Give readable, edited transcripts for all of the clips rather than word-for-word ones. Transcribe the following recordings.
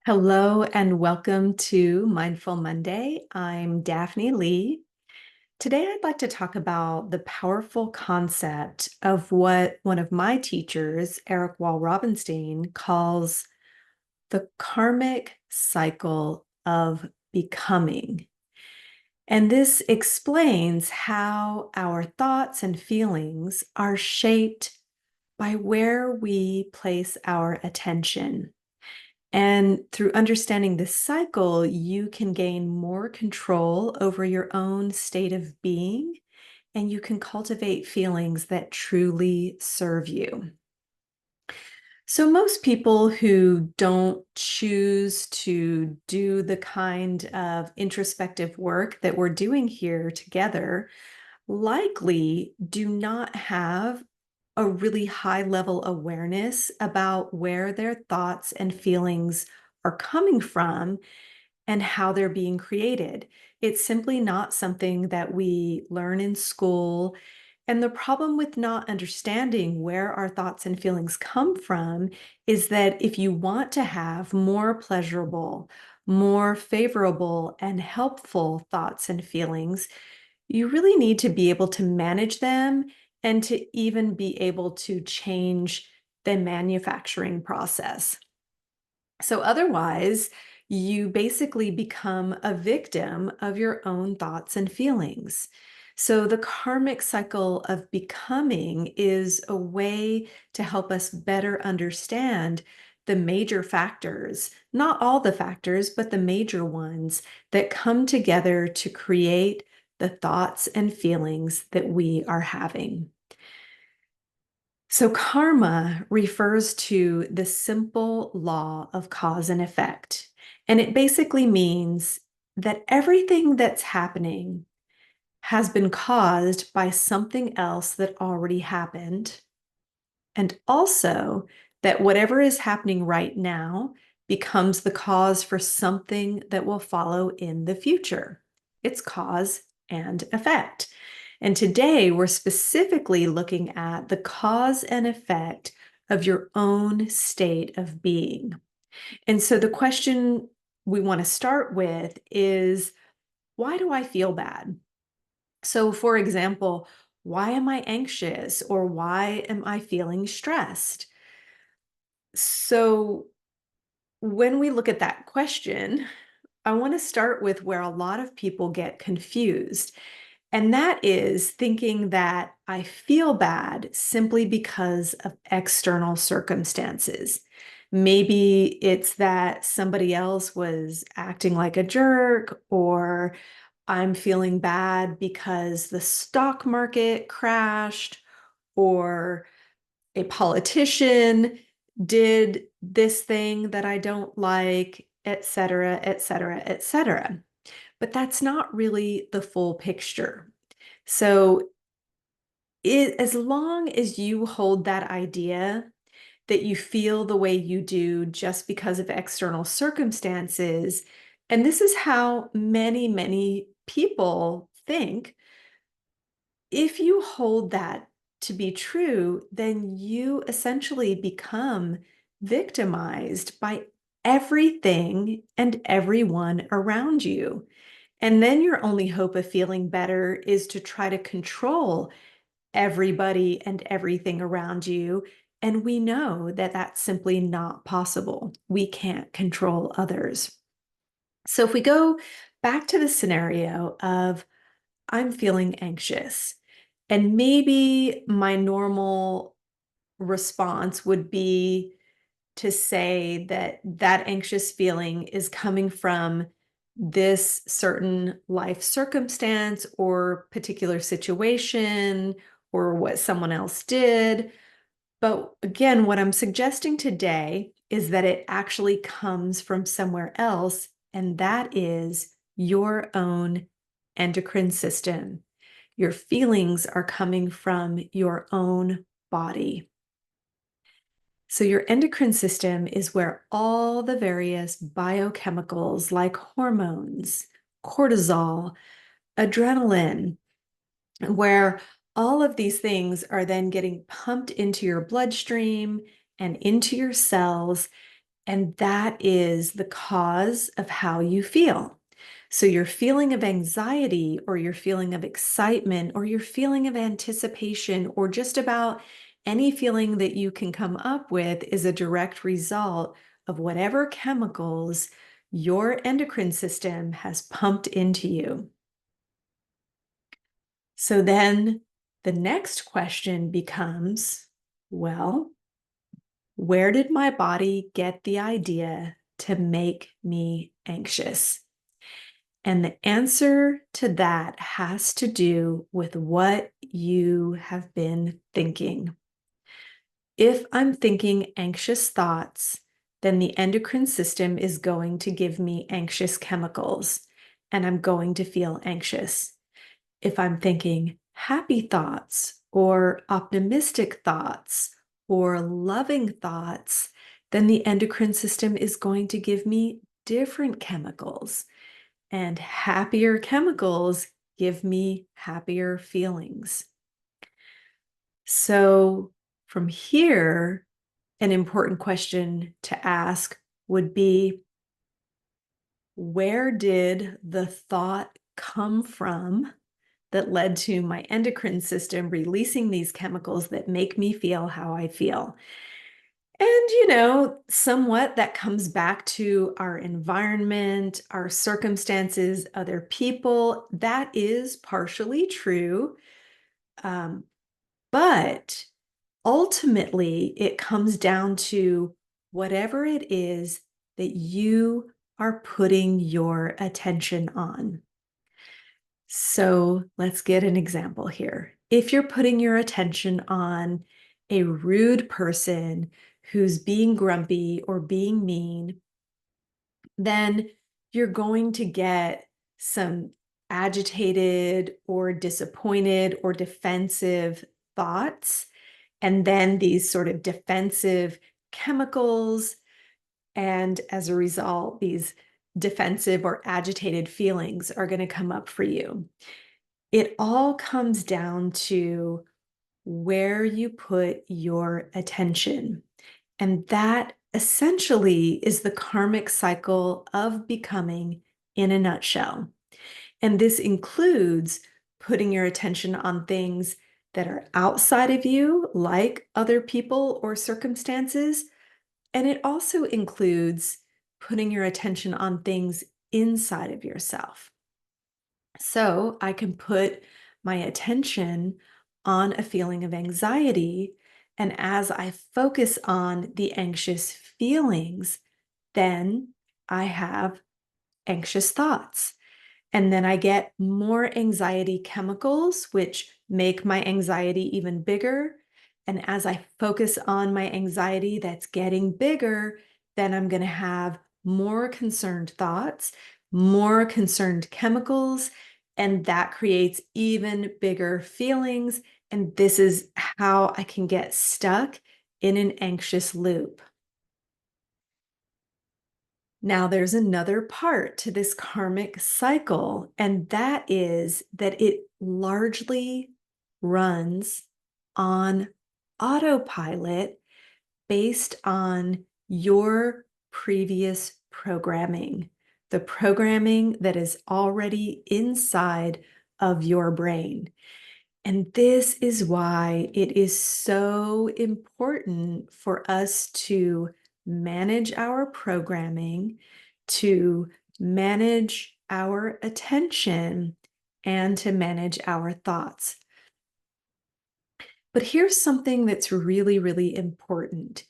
Hello and welcome to Mindful Monday. I'm Daphne Lee. Today, I'd like to talk about the powerful concept of what one of my teachers, Eric Wall Robinstein, calls the karmic cycle of becoming. And this explains how our thoughts and feelings are shaped by where we place our attention. And through understanding this cycle, you can gain more control over your own state of being, and you can cultivate feelings that truly serve you. So, most people who don't choose to do the kind of introspective work that we're doing here together likely do not have a really high level awareness about where their thoughts and feelings are coming from and how they're being created. It's simply not something that we learn in school. And the problem with not understanding where our thoughts and feelings come from is that if you want to have more pleasurable, more favorable, and helpful thoughts and feelings, you really need to be able to manage them and to even be able to change the manufacturing process. So otherwise, you basically become a victim of your own thoughts and feelings. So the karmic cycle of becoming is a way to help us better understand the major factors, not all the factors, but the major ones that come together to create the thoughts and feelings that we are having. So, karma refers to the simple law of cause and effect. And it basically means that everything that's happening has been caused by something else that already happened. And also that whatever is happening right now becomes the cause for something that will follow in the future. It's cause and effect. And today we're specifically looking at the cause and effect of your own state of being. And so the question we want to start with is, why do I feel bad? So, for example, why am I anxious or why am I feeling stressed? So, when we look at that question, I want to start with where a lot of people get confused. And that is thinking that I feel bad simply because of external circumstances. Maybe it's that somebody else was acting like a jerk, or I'm feeling bad because the stock market crashed, or a politician did this thing that I don't like, et cetera, et cetera, et cetera. But that's not really the full picture. So, as long as you hold that idea that you feel the way you do just because of external circumstances, and this is how many, many people think, if you hold that to be true, then you essentially become victimized by everything and everyone around you. And then your only hope of feeling better is to try to control everybody and everything around you. And we know that that's simply not possible. We can't control others. So if we go back to the scenario of I'm feeling anxious, and maybe my normal response would be to say that that anxious feeling is coming from this certain life circumstance or particular situation or what someone else did. But again, what I'm suggesting today is that it actually comes from somewhere else, and that is your own endocrine system. Your feelings are coming from your own body. So, your endocrine system is where all the various biochemicals like hormones, cortisol, adrenaline, where all of these things are then getting pumped into your bloodstream and into your cells. And that is the cause of how you feel. So, your feeling of anxiety, or your feeling of excitement, or your feeling of anticipation, or just about any feeling that you can come up with is a direct result of whatever chemicals your endocrine system has pumped into you. So then the next question becomes, well, where did my body get the idea to make me anxious? And the answer to that has to do with what you have been thinking. If I'm thinking anxious thoughts, then the endocrine system is going to give me anxious chemicals, and I'm going to feel anxious. If I'm thinking happy thoughts or optimistic thoughts or loving thoughts, then the endocrine system is going to give me different chemicals. And happier chemicals give me happier feelings. So, from here, an important question to ask would be, where did the thought come from that led to my endocrine system releasing these chemicals that make me feel how I feel? And, somewhat that comes back to our environment, our circumstances, other people. That is partially true. Um, but ultimately, it comes down to whatever it is that you are putting your attention on. So let's get an example here. If you're putting your attention on a rude person who's being grumpy or being mean, then you're going to get some agitated or disappointed or defensive thoughts. And then these sort of defensive chemicals. And as a result, these defensive or agitated feelings are going to come up for you. It all comes down to where you put your attention. And that essentially is the karmic cycle of becoming in a nutshell. And this includes putting your attention on things that are outside of you, like other people or circumstances. And it also includes putting your attention on things inside of yourself. So I can put my attention on a feeling of anxiety. And as I focus on the anxious feelings, then I have anxious thoughts. And then I get more anxiety chemicals, which make my anxiety even bigger. And as I focus on my anxiety that's getting bigger, then I'm going to have more concerned thoughts, more concerned chemicals, and that creates even bigger feelings. And this is how I can get stuck in an anxious loop. Now, there's another part to this karmic cycle, and that is that it largely runs on autopilot based on your previous programming, the programming that is already inside of your brain. And this is why it is so important for us to manage our programming, to manage our attention, and to manage our thoughts. But here's something that's really, really important.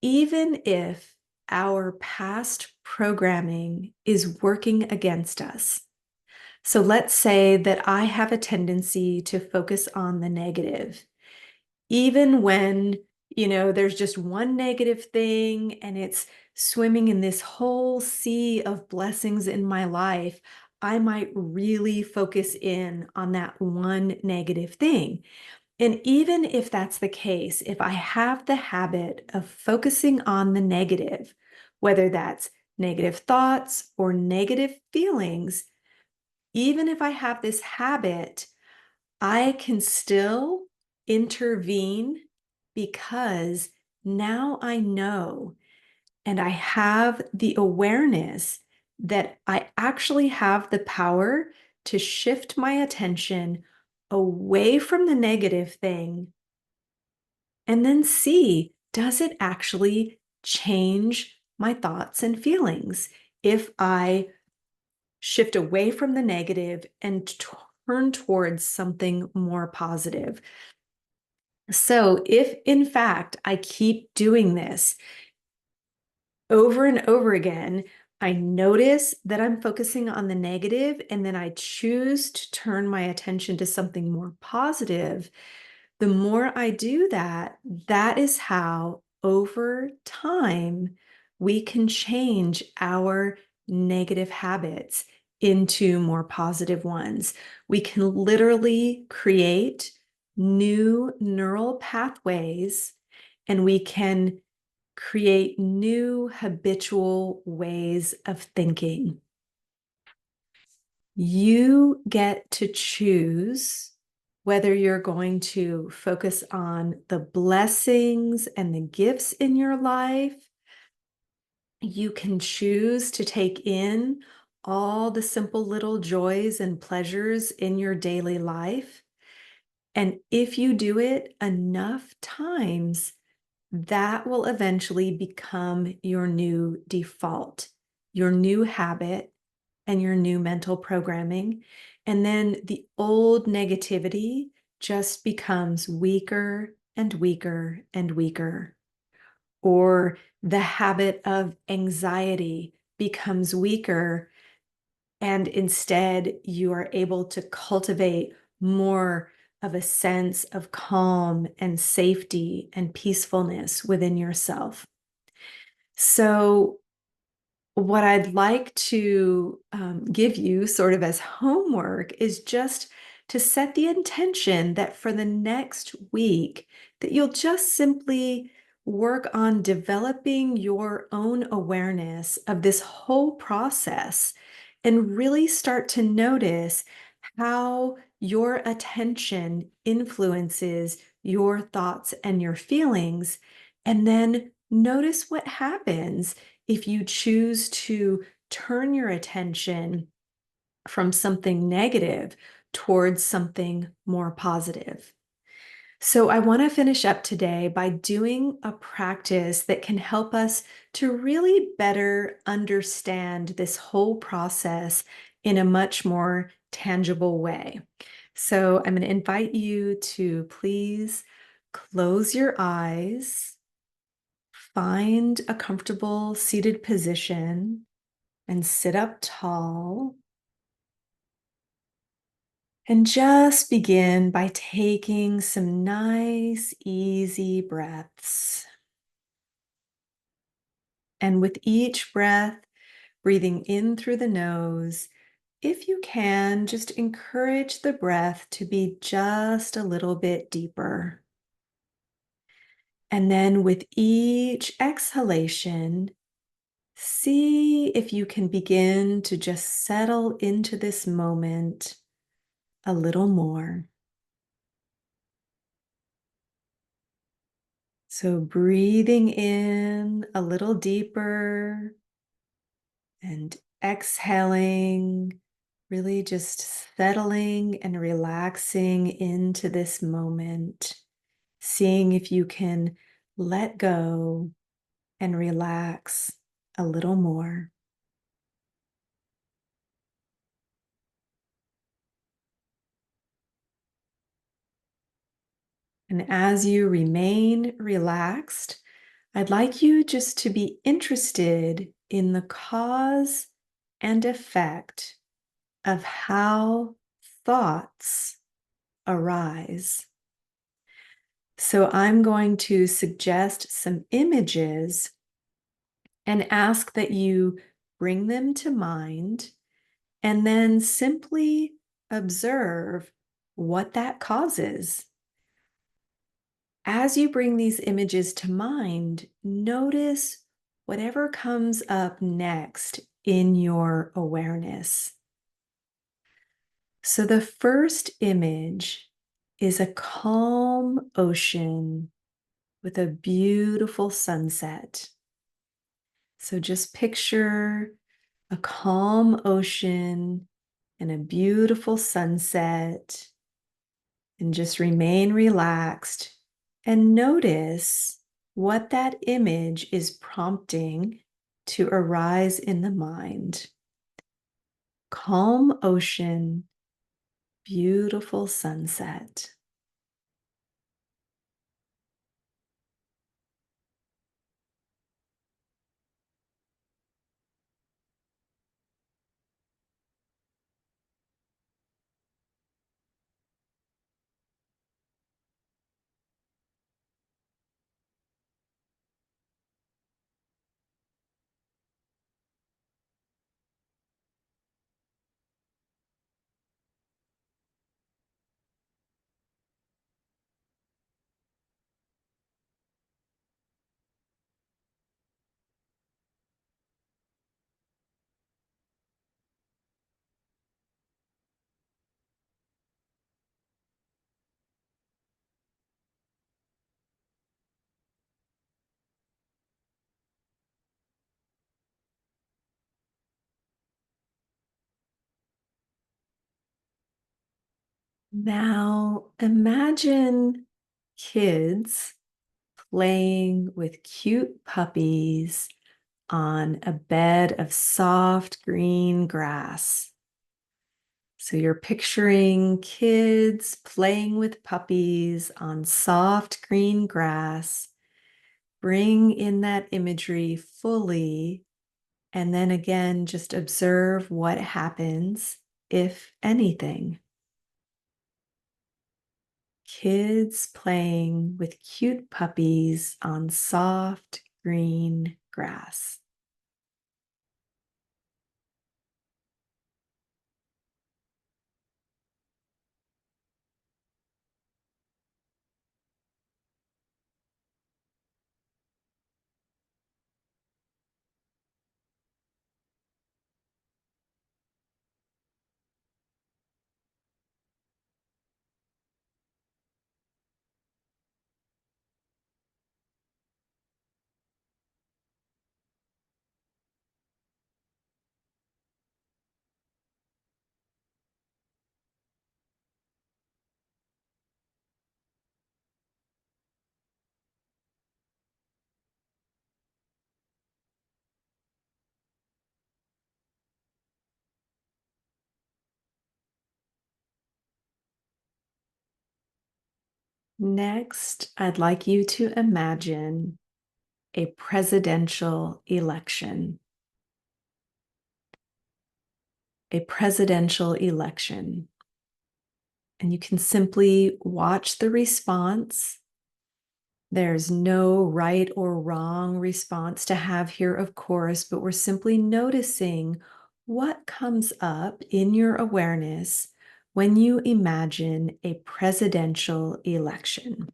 Even if our past programming is working against us, so let's say that I have a tendency to focus on the negative, even when, there's just one negative thing and it's swimming in this whole sea of blessings in my life. I might really focus in on that one negative thing. And even if that's the case, if I have the habit of focusing on the negative, whether that's negative thoughts or negative feelings, even if I have this habit, I can still intervene because now I know. and I have the awareness that I actually have the power to shift my attention away from the negative thing and then see, does it actually change my thoughts and feelings if I shift away from the negative and turn towards something more positive? So, if in fact I keep doing this over and over again, I notice that I'm focusing on the negative, and then I choose to turn my attention to something more positive. The more I do that, that is how over time we can change our negative habits into more positive ones. We can literally create new neural pathways, and we can create new habitual ways of thinking. You get to choose whether you're going to focus on the blessings and the gifts in your life. You can choose to take in all the simple little joys and pleasures in your daily life. And if you do it enough times, that will eventually become your new default, your new habit, and your new mental programming. And then the old negativity just becomes weaker and weaker and weaker. Or the habit of anxiety becomes weaker, and instead you are able to cultivate more of a sense of calm and safety and peacefulness within yourself. So, what I'd like to give you sort of as homework is just to set the intention that for the next week that you'll just simply work on developing your own awareness of this whole process and really start to notice how your attention influences your thoughts and your feelings, and then notice what happens if you choose to turn your attention from something negative towards something more positive. So, I want to finish up today by doing a practice that can help us to really better understand this whole process in a much more tangible way. So, I'm going to invite you to please close your eyes, find a comfortable seated position, and sit up tall. And just begin by taking some nice, easy breaths. And with each breath, breathing in through the nose, if you can, just encourage the breath to be just a little bit deeper. And then with each exhalation, see if you can begin to just settle into this moment a little more. So breathing in a little deeper and exhaling, really just settling and relaxing into this moment, seeing if you can let go and relax a little more. And as you remain relaxed, I'd like you just to be interested in the cause and effect of how thoughts arise. So I'm going to suggest some images and ask that you bring them to mind and then simply observe what that causes. As you bring these images to mind, notice whatever comes up next in your awareness. So the first image is a calm ocean with a beautiful sunset. So just picture a calm ocean and a beautiful sunset, and just remain relaxed and notice what that image is prompting to arise in the mind. Calm ocean, beautiful sunset. Now imagine kids playing with cute puppies on a bed of soft green grass. So you're picturing kids playing with puppies on soft green grass. Bring in that imagery fully, and then again, just observe what happens, if anything. Kids playing with cute puppies on soft green grass. Next, I'd like you to imagine a presidential election. A presidential election. And you can simply watch the response. There's no right or wrong response to have here, of course, but we're simply noticing what comes up in your awareness when you imagine a presidential election.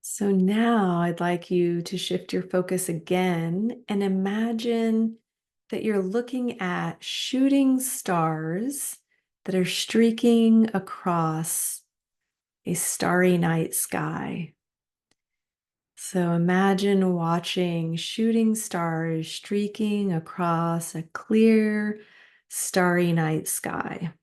So now I'd like you to shift your focus again and imagine that you're looking at shooting stars that are streaking across a starry night sky. So imagine watching shooting stars streaking across a clear, starry night sky.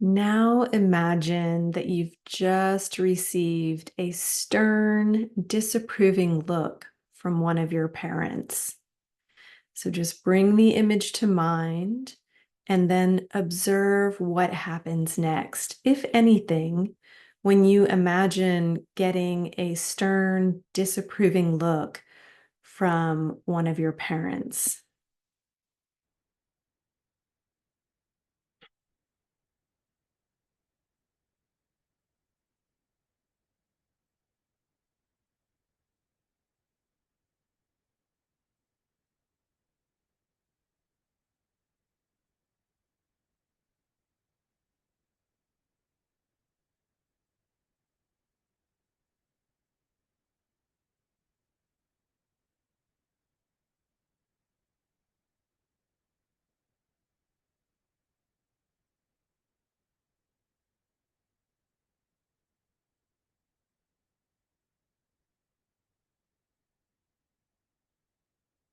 Now imagine that you've just received a stern, disapproving look from one of your parents. So just bring the image to mind and then observe what happens next, if anything, when you imagine getting a stern, disapproving look from one of your parents.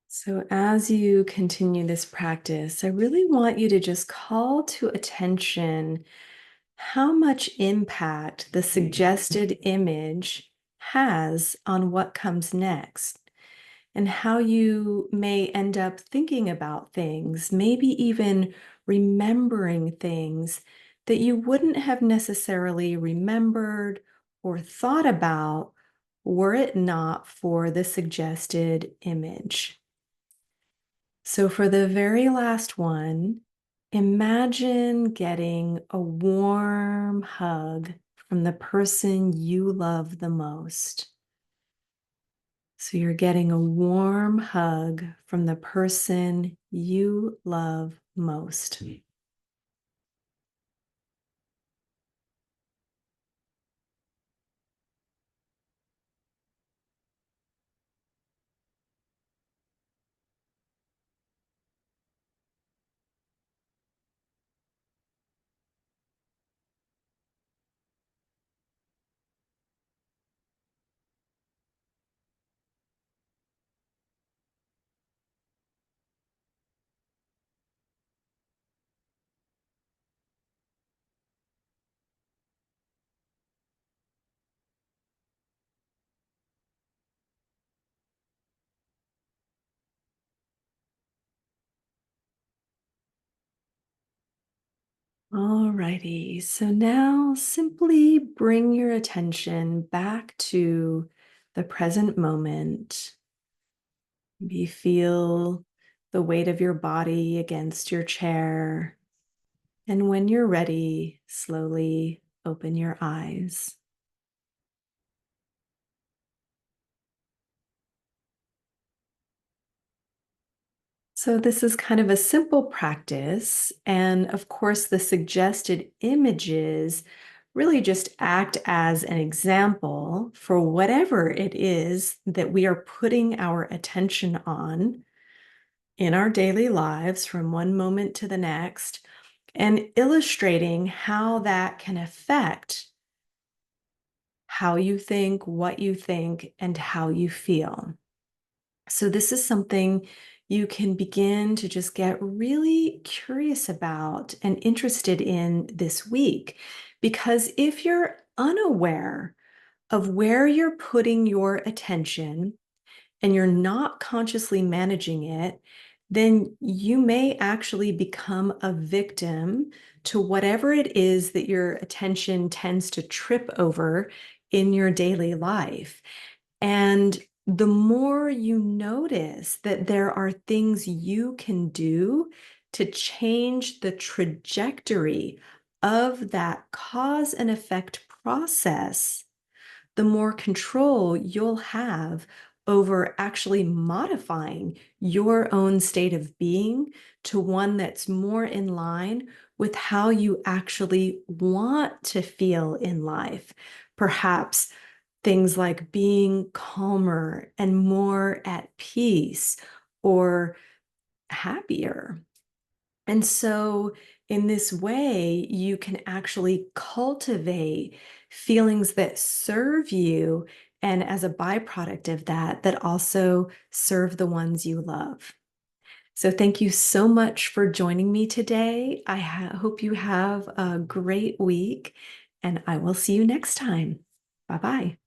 So, as you continue this practice, I really want you to just call to attention how much impact the suggested image has on what comes next, and how you may end up thinking about things, maybe even remembering things that you wouldn't have necessarily remembered or thought about were it not for the suggested image. So, for the very last one, imagine getting a warm hug from the person you love the most. So, you're getting a warm hug from the person you love most. Alrighty, so now simply bring your attention back to the present moment. Maybe feel the weight of your body against your chair. And when you're ready, slowly open your eyes. So, this is kind of a simple practice. And of course, the suggested images really just act as an example for whatever it is that we are putting our attention on in our daily lives from one moment to the next, and illustrating how that can affect how you think, and how you feel. So, this is something you can begin to just get really curious about and interested in this week. Because if you're unaware of where you're putting your attention and you're not consciously managing it, then you may actually become a victim to whatever it is that your attention tends to trip over in your daily life. And the more you notice that there are things you can do to change the trajectory of that cause and effect process, the more control you'll have over actually modifying your own state of being to one that's more in line with how you actually want to feel in life. Perhaps things like being calmer and more at peace or happier. And so, in this way, you can actually cultivate feelings that serve you. And as a byproduct of that, that also serve the ones you love. So, thank you so much for joining me today. I hope you have a great week, and I will see you next time. Bye bye.